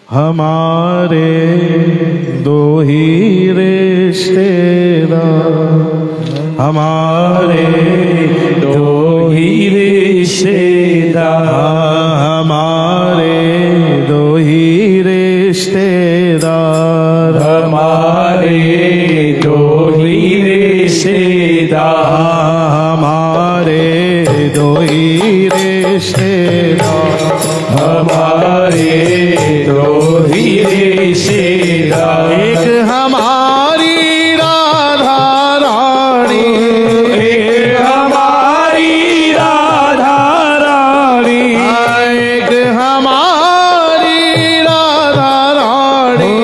हमारे दो ही रिश्तेदार, हमारे दो ही रिश्तेदार, हमारे दो ही रिश्तेदार, हमारे दो ही रिश्तेदार, हमारे दो ही रिश्तेदार, हमारे दो ही रिश्तेदार। एक हमारी राधा रानी, एक हमारी राधा रानी, एक हमारी राधा रानी,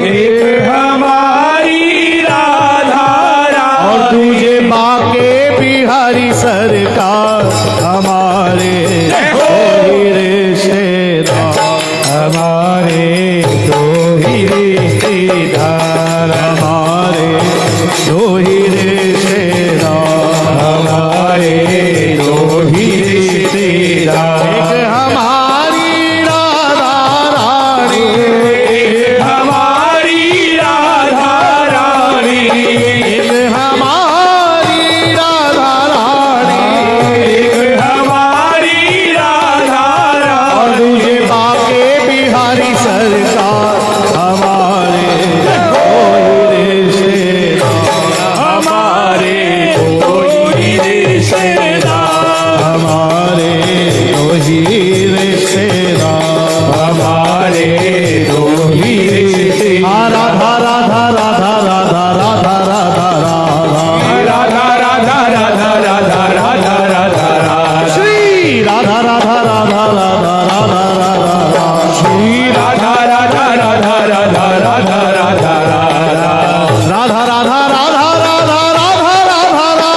एक हमारी राधा रानी। और तुझे बाके बिहारी सरकार, हमारे दो ही रिश्तेदार, हमारे दो ही रिश्तेदार, हमारे दो ही रिश्तेदार, हमारे दो ही रिश्तेदार। एक हमारी राधा रानी, एक हमारी राधा रानी, एक हमारी राधा रानी, एक हमारी राधा रानी। और तुझे बाके बिहारी सरकार, हमारे दो ही रिश्तेदार, हमारे दो ही रिश्तेदार, हमारे दो ही रिश्तेदार, हमारे दो ही रिश्तेदार। राधा राधा राधा राधा राधा राधा राधा राधा राधा राधा राधा राधा राधा श्री राधा राधा राधा राधा राधा राधा श्री राधा राधा राधा राधा राधा राधा राधा राधा राधा राधा राधा राधा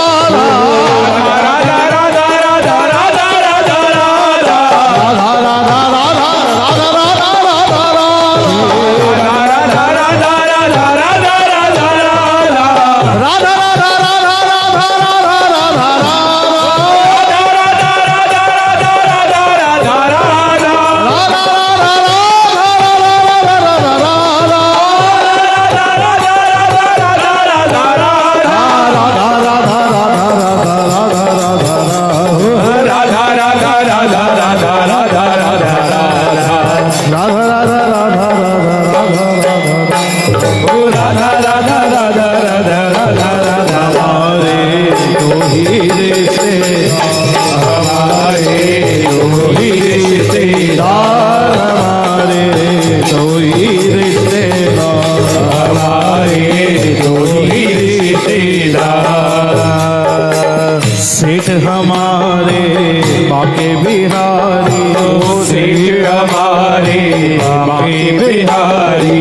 सेठ हमारे बाके बिहारी, सेठ हमारे बाके बिहारी,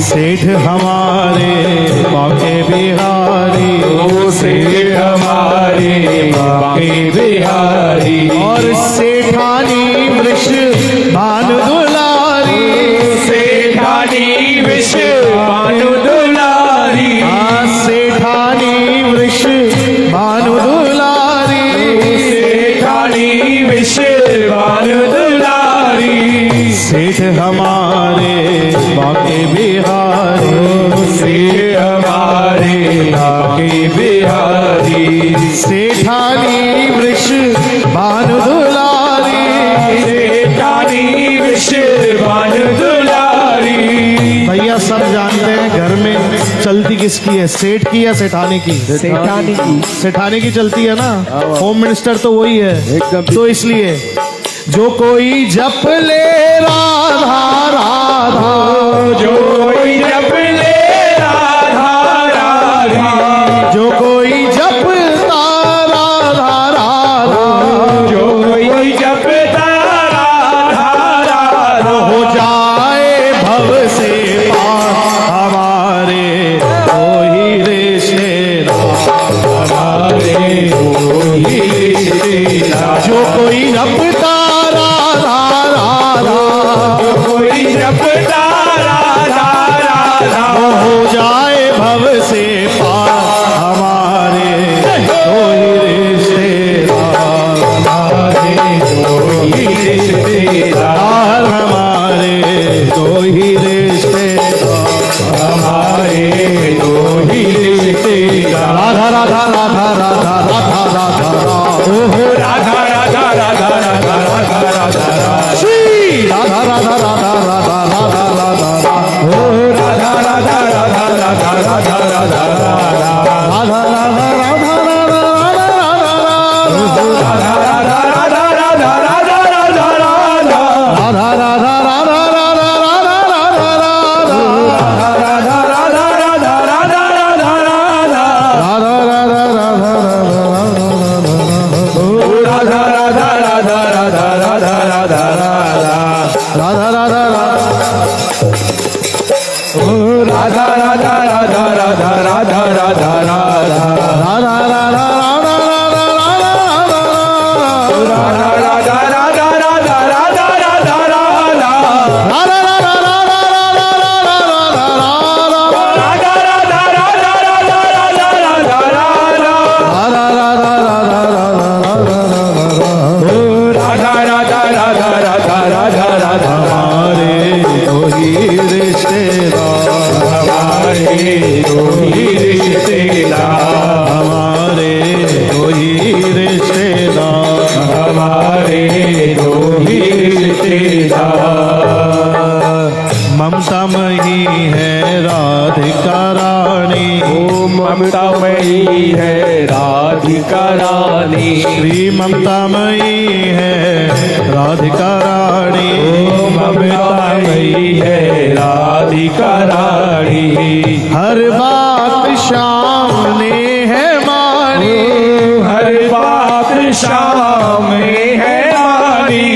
सेठ हमारे बाके बिहारी, सेठ हमारे बाके बिहारी। और सेठानी वृष भानु दुलारी, सेठानी वृष भानु दुलारी, सेठानी वृष भानु दुलारी, सेठानी वृष भानु दुलारी। सेठ हमारे बाके बिहारी, सेठ हमारे बाके बिहारी, सेठानी वृष भानु दुलारी, सेठानी वृष भानु दुलारी। भैया सब जानते हैं घर में चलती किसकी है, सेठ की या सेठानी की? सेठानी की। सेठानी की चलती है ना, होम मिनिस्टर तो वही है एकदम। तो इसलिए जो कोई जप ले राधा राधा, जो कोई जप ले राधा राधा, जो कोई जपता राधा राधा, जो कोई जपता राधा राधा, हो जाए भव से पार, हमारे दो ही रिश्तेदार, हमारे दो ही रिश्तेदार। जो कोई जपता राधा राधा, जो कोई राधा राधा राधा राधा राधा राधा राधा राधा ममतामयी है राधिका रानी, ममतामयी है राधिका रानी, श्री ममतामयी है राधिका रानी, ममतामयी है राधिका रानी। हर बात सामने है मानी, हर बात सामने है मानी,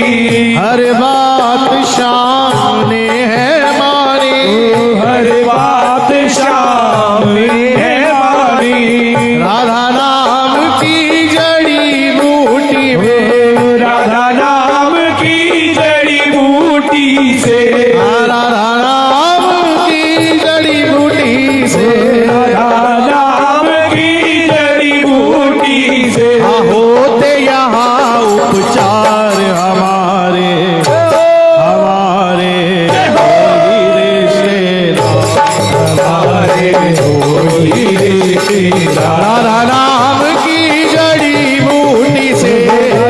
हर बात सामने है मानी, हर बात सामने है मानी। राधा नाम की जड़ी बूटी में, राधा नाम की जड़ी बूटी से, राधा नाम की जड़ी बूटी से, राधा नाम की जड़ी बूटी से होते यहाँ उपचार हमारे हमारे राधा नाम की जड़ी बूटी से,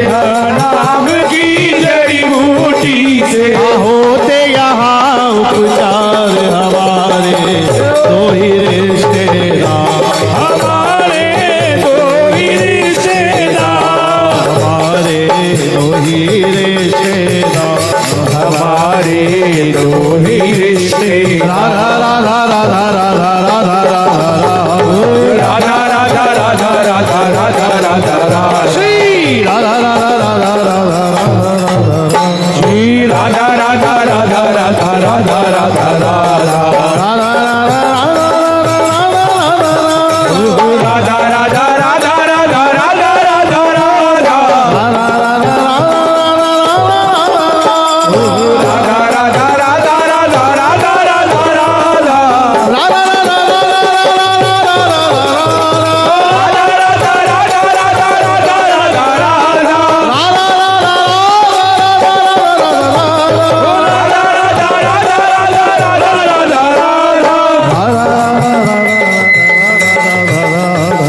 नाम की जड़ी बूटी से होते यहाँ उपचार हमारे दो ही रिश्तेदार, हमारे दो ही रिश्तेदार, हमारे दो ही रिश्तेदार, हमारे दो ही रिश्तेदार। राधा राधा राधा राधा राधा राधा राधा राधा राधा राधा राधा राधा श्री राधा राधा राधा राधा राधा श्री राधा राधा राधा राधा राधा राधा राधा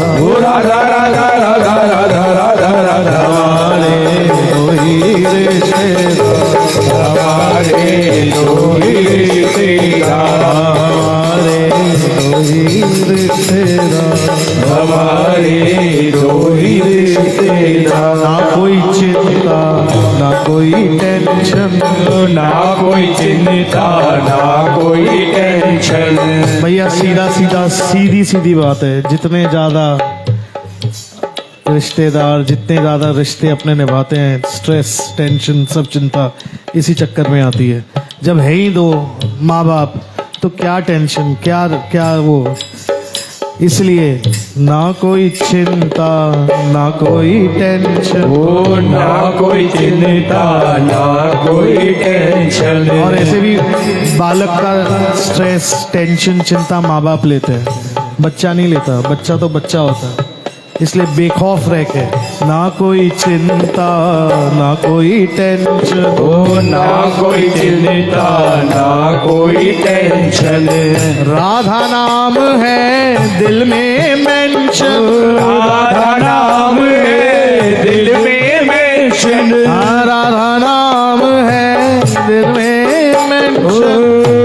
राधा राधा राधा राधा राधा राधा हमारे दो ही रिश्तेदार। ना कोई चिंता ना कोई टेंशन, ना कोई चिंता ना कोई टेंशन। भैया सीधा सीधा सीधी सीधी बात है, जितने ज्यादा रिश्तेदार जितने ज्यादा रिश्ते अपने निभाते हैं, स्ट्रेस टेंशन सब चिंता इसी चक्कर में आती है। जब है ही दो माँ बाप तो क्या टेंशन क्या क्या वो, इसलिए ना कोई चिंता ना कोई टेंशन, ओ ना कोई चिंता ना कोई टेंशन। और ऐसे भी बालक का स्ट्रेस टेंशन चिंता माँ बाप लेते हैं, बच्चा नहीं लेता, बच्चा तो बच्चा होता है। इसलिए बेखौफ रह के ना कोई चिंता ना कोई टेंशन, ओ ना कोई चिंता ना कोई टेंशन। राधा नाम है दिल में मेंशन, राधा नाम है दिल में मेंशन। राधा नाम है दिल में मेंशन,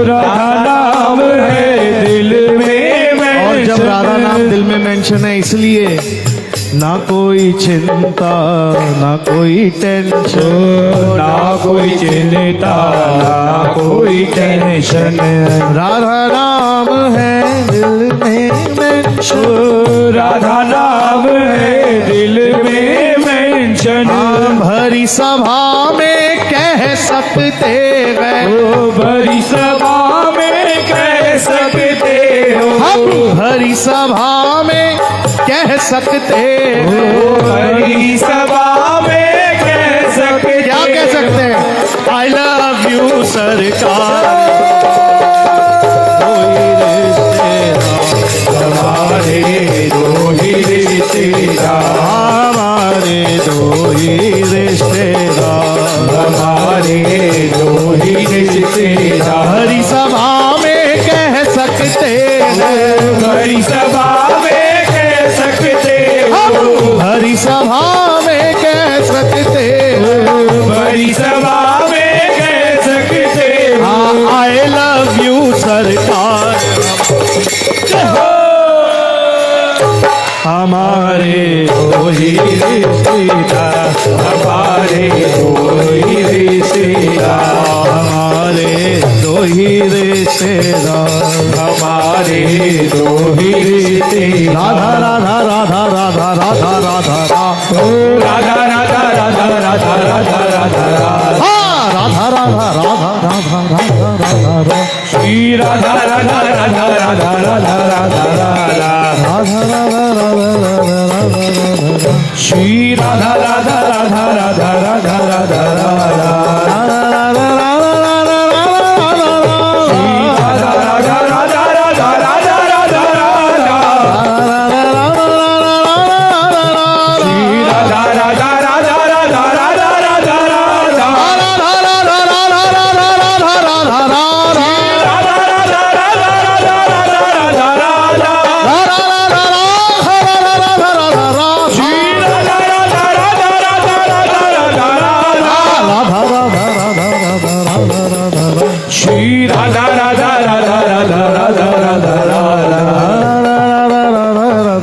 राधा नाम है दिल में मेंशन। और जब राधा नाम दिल में मेंशन है इसलिए ना कोई चिंता ना कोई टेंशन, ना कोई चिंता ना कोई टेंशन। राधा नाम है दिल में मेंशन, राधा नाम है दिल में मेंशन। भरी सभा में कह सकते हैं। ओ भरी सभा में कह सकते हो, हम भरी सभा में कह सकते हैं। ओ भरी सभा में कह सकते, क्या कह सकते हैं? आई लव यू सरकार। हमारे दो ही रिश्तेदार, हमारे दो ही रिश्तेदार, हमारे दो ही रिश्तेदार। भरी सभा में कह सकते हैं। भरी सभा में कह सकते हो, भरी सभा में कह सकते हैं। भरी सभा में कह सकते हो, आई लव यू सरकार। हमारे दो ही रिश्तेदार, हमारे दो ही रिश्तेदार, हमारे दो ही रिश्तेदार, हमारे दो ही रिश्तेदार। राधा राधा राधा राधा राधा राधा राधा राधा राधा राधा राधा राधा राधा, हाँ, राधा राधा राधा राधा राधा राधा राधा, श्री राधा राधा राधा राधा राधा राधा राधा, राधा राधा राधा राधा राधा, श्री राधा राधा राधा राधा राधा राधा राधा, राधा राधा राधा राधा राधा राधा राधा राधा राधा राधा राधा राधा, श्री राधा राधा राधा राधा राधा राधा राधा, श्री राधा राधा राधा राधा राधा राधा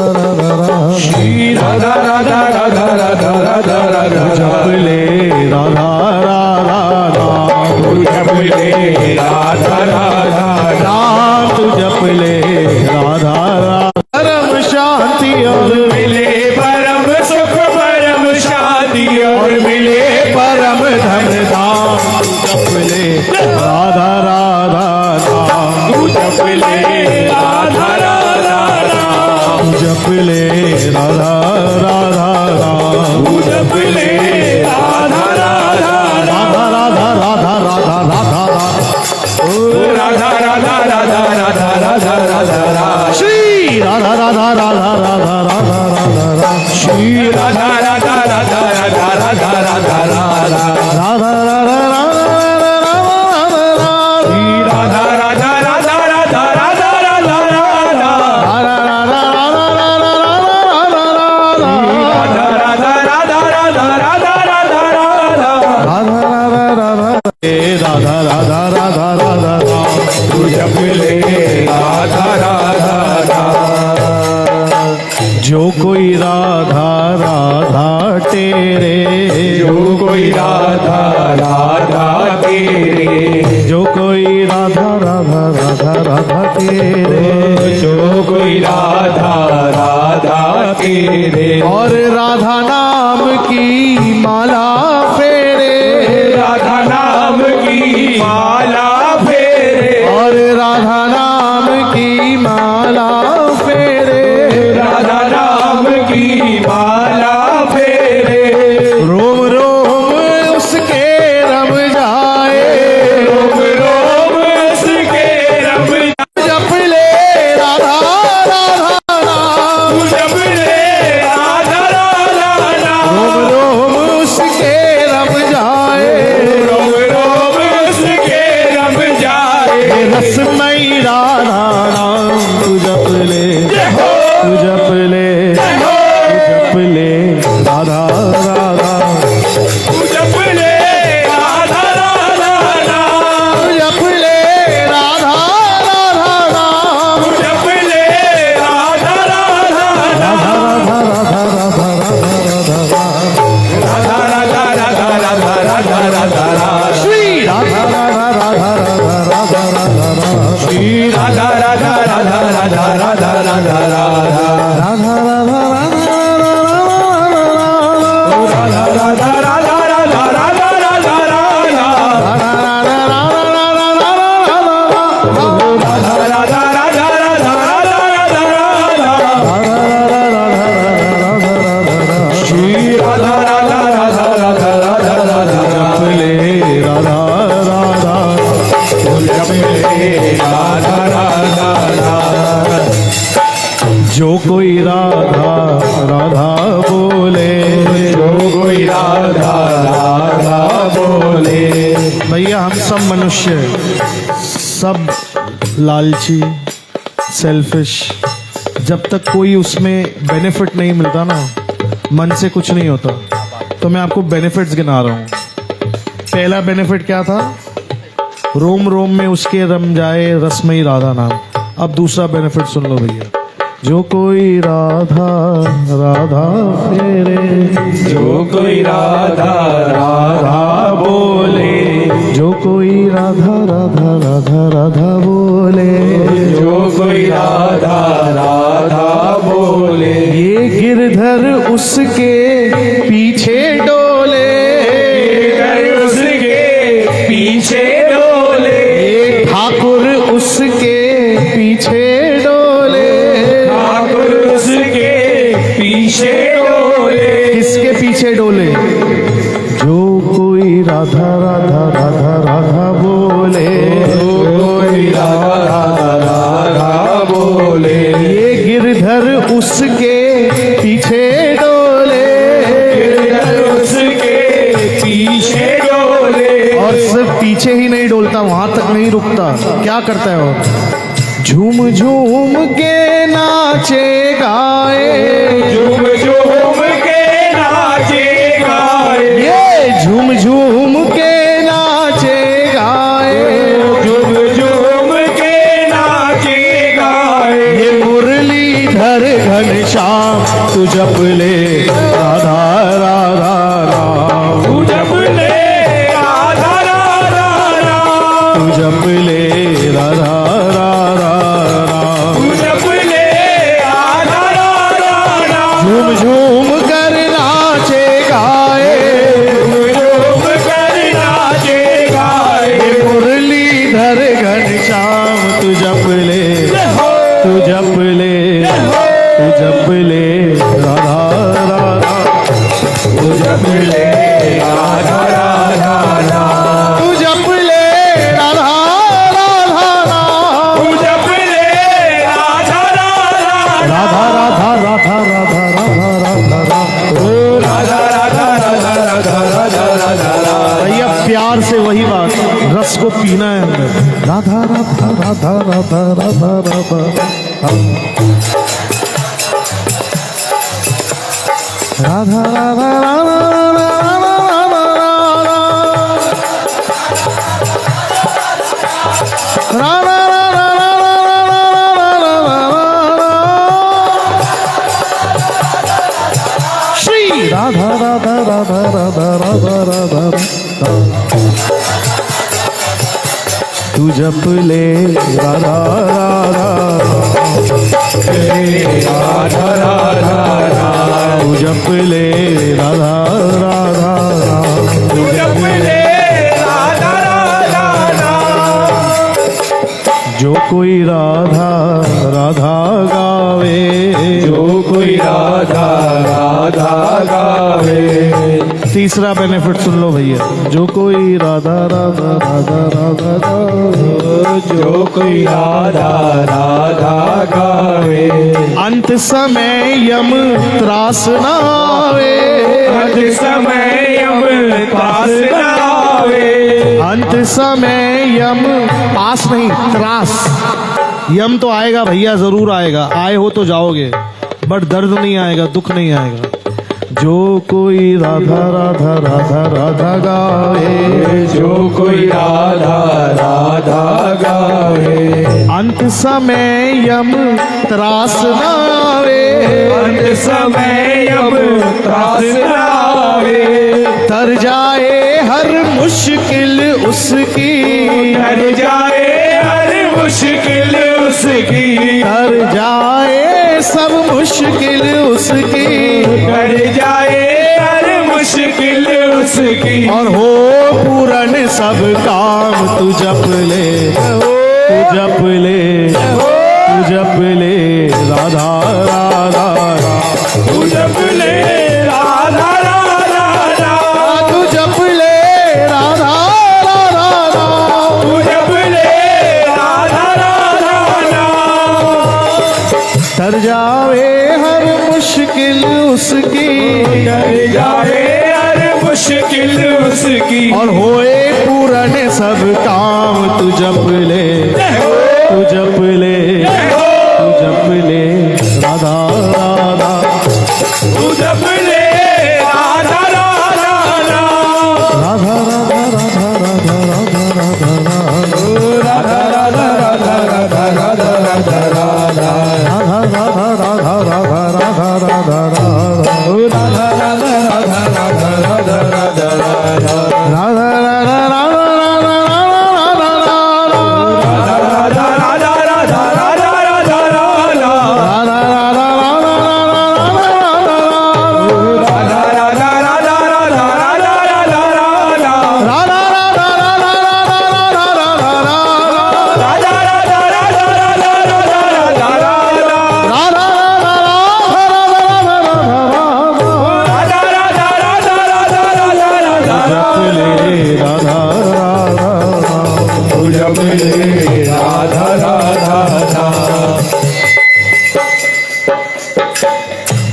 राधा, श्री राधा राधा राधा राधा राधा राधा, जपले राधा राधा जपले राधा राधा राम, तू जपले राधा राधा, परम शांति और मिले परम सुख परम शांति और मिले परम धन धाम, जपले राधा राधा राम, तू जपले राधा राधा राम, जपले राधा राधा राम, तू जपले राधा राधा राम, राधा राधा राधा राधा राधा राधा, राधा राधा राधा राधा राधा राधा, श्री राधा राधा राधा राधा राधा राधा राधा, श्री राधा राधा राधा राधा राधा राधा राधा, राधा राधा राधा राधा राधा राधा राधा राधा, राधा राधा राधा राधा राधा राधा, तू जपले राधा राधा राधा, जो कोई राधा राधा तेरे, जो कोई राधा राधा तेरे, जो कोई राधा राधा राधा राधा तेरे, जो कोई राधा राधा तेरे, और राधा नाम की माला फेरे, राधा नाम की माला फेरे, और राधा नाम की माला फेरे, राधा नाम की माला फेरे, रोम रोम उसके रम जाए, रोम रोम उसके रम, जपले राधा राधा नाम, तू जपले राधा राधा नाम, रोम रोम उसके रम जाए, रोम रोम उसके रम जाए, रसमयी राधा नाम, तू जपले तू जपले तू जपले राधा राधा, तू जपले राधा राधा नाम, तू जपले राधा राधा नाम, तू जपले राधा राधा नाम, राधा राधा राधा राधा राधा राधा, राधा राधा राधा राधा राधा राधा, श्री राधा राधा राधा राधा राधा राधा राधा, श्री राधा राधा राधा राधा राधा राधा राधा, राधा राधा राधा राधा राधा राधा राधा राधा राधा, बोले। भैया हम सब मनुष्य, सब लालची, सेल्फिश, जब तक कोई उसमें बेनिफिट नहीं मिलता ना, मन से कुछ नहीं होता। तो मैं आपको बेनिफिट्स गिना रहा हूँ। पहला बेनिफिट क्या था? रोम रोम में उसके रम जाए रसमई राधा नाम। अब दूसरा बेनिफिट सुन लो भैया। जो कोई राधा राधा फेरे, जो कोई राधा राधा बोले, जो कोई राधा राधा राधा राधा बोले, जो कोई राधा राधा बोले, ये गिरधर उसके पीछे डोले, गिरधर उसके पीछे डोले, ये ठाकुर उसके पीछे डोले, ठाकुर उसके पीछे डोले। किसके पीछे डोले? जो कोई राधा राधा राधा राधा बोले, कोई राधा राधा बोले, ये गिरधर उसके पीछे डोले, गिरधर उसके पीछे डोले। और सिर्फ पीछे ही नहीं डोलता, वहां तक नहीं रुकता। क्या करता है वो? झूम झूम के नाचे गाए, झूम झूम के नाचे गाए, ये झूम झूम के नाचे गाए, झूम झूम के नाचे गाए। ये मुरलीधर घनश्याम तू जप ले राधा राधा राम, तू जप ले राधा राधा राम, तू जप ले राधा राधा राम, तू जप ले राधा राधा राम। झूम झूम कर नाचे गाए, झूम झूम कर नाचे गाए। मुरलीधर घनश्याम तू जप ले, तू जप ले, तू जप ले राधा राधा, तू जप ले राधा राधा राम, तू जप ले राधा राधा राम, तू जप ले राधा राधा राधा राधा राधा राधा राधा राधा राधा। ओ राधा राधा राधा राधा राधा राधा राधा। भैया प्यार से वही बात, रस को पीना है अंदर। राधा राधा राधा राधा राधा राधा राधा राधा श्री राधा राधा राधा राधा राधा राधा। तू जप ले राधा राधा, राधा राधा राधा, तू जप ले राधा राधा, तू जप ले राधा राधा राधा। जो कोई राधा राधा गावे, जो कोई राधा राधा गावे। तीसरा बेनिफिट सुन लो भैया। जो कोई राधा राधा राधा राधा गावे, जो कोई राधा राधा गावे, अंत समय यम त्रास ना आवे, अंत समय यम पास न आवे, अंत समय यम पास नहीं, त्रास। यम तो आएगा भैया, जरूर आएगा, आए हो तो जाओगे, बट दर्द नहीं आएगा, दुख नहीं आएगा। जो कोई राधा राधा राधा राधा गावे, जो कोई राधा राधा गावे, अंत समय यम त्रास ना आवे, अंत समय यम त्रास न आवे, तर जाए हर मुश्किल उसकी, डर जाए हर मुश्किल उसकी, तर जाए सब मुश्किल उसकी, डर जाए हर मुश्किल उसकी, और हो पूरन सब काम तू जप ले, तू जप ले, तू जप ले राधा राधा, तू जप ले राधा राधा राधा, तू जप ले राधा राधा, तू जप ले राधा राधा राधा, तर जावे हर मुश्किल उसकी, डर जाए हर मुश्किल उसकी, की और होए पूर्ण सब काम तू जप ले, तू जप ले, तू जप ले राधा राधा, तू जप ले राधा राधा राधा राधा राधा राधा राधा राधा राधा राधा राधा राधा राधा राधा राधा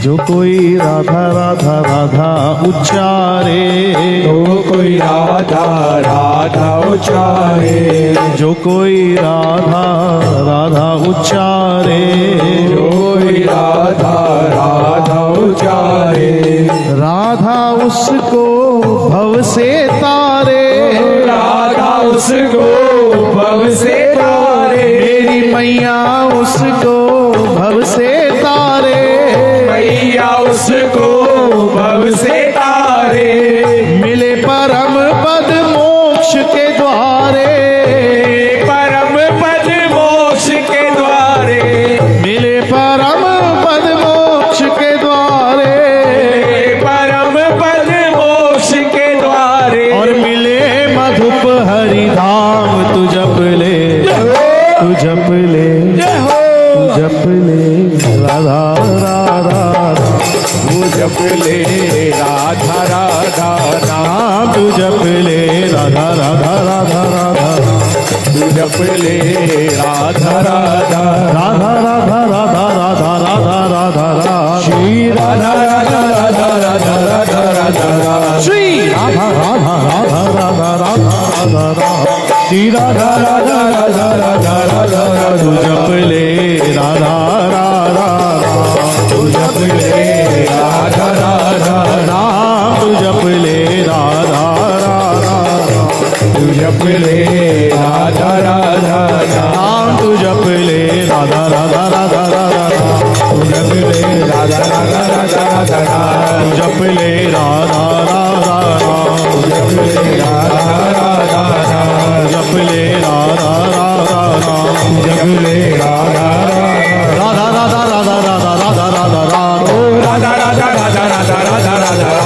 जो कोई राधा राधा राधा उच्चारे, तो कोई राधा राधा उच्चारे, जो कोई राधा राधा उच्चारे, जो कोई राधा राधा उच्चारे, राधा उसको भव से तारे, राधा उसको भव से तारे, मेरी मैया उसको भव से तारे, मैया उसको भव से तारे, मिले परम पद मोक्ष के द्वारे, परम पद मोक्ष के द्वारे, मिले परम पद मोक्ष के द्वारे, परम पद मोक्ष के द्वारे, और मिले मधुप हरि धाम तू जप ले, तू जप ले, तू जप ले राधा राधा, तू जप ले राधा राधा नाम तू जप ले राधा राधा राधा राधा, तू जप ले राधा राधा राधा राधा राधा राधा राधा राधा राधा, श्री राधा राधा राधा राधा राधा राधा राधा, श्री राधा राधा राधा राधा राधा राधा राधा, श्री राधा राधा राधा राधा राधा राधा, तू जप ले राधा राधा, तू जप ले राधा राधा नाम तू जप ले राधा राधा, तू जप ले राधा राधा नाम तू जप ले राधा राधा राधा राधा, तू जप ले राधा राधा राधा राधा, तू जप ले राधा राधा, तू जप ले राधा राधा जप ले राधा राधा, जप ले राधा राधा राधा राधा राधा राधा राधा राधा, राधा राधा राधा राधा राधा राधा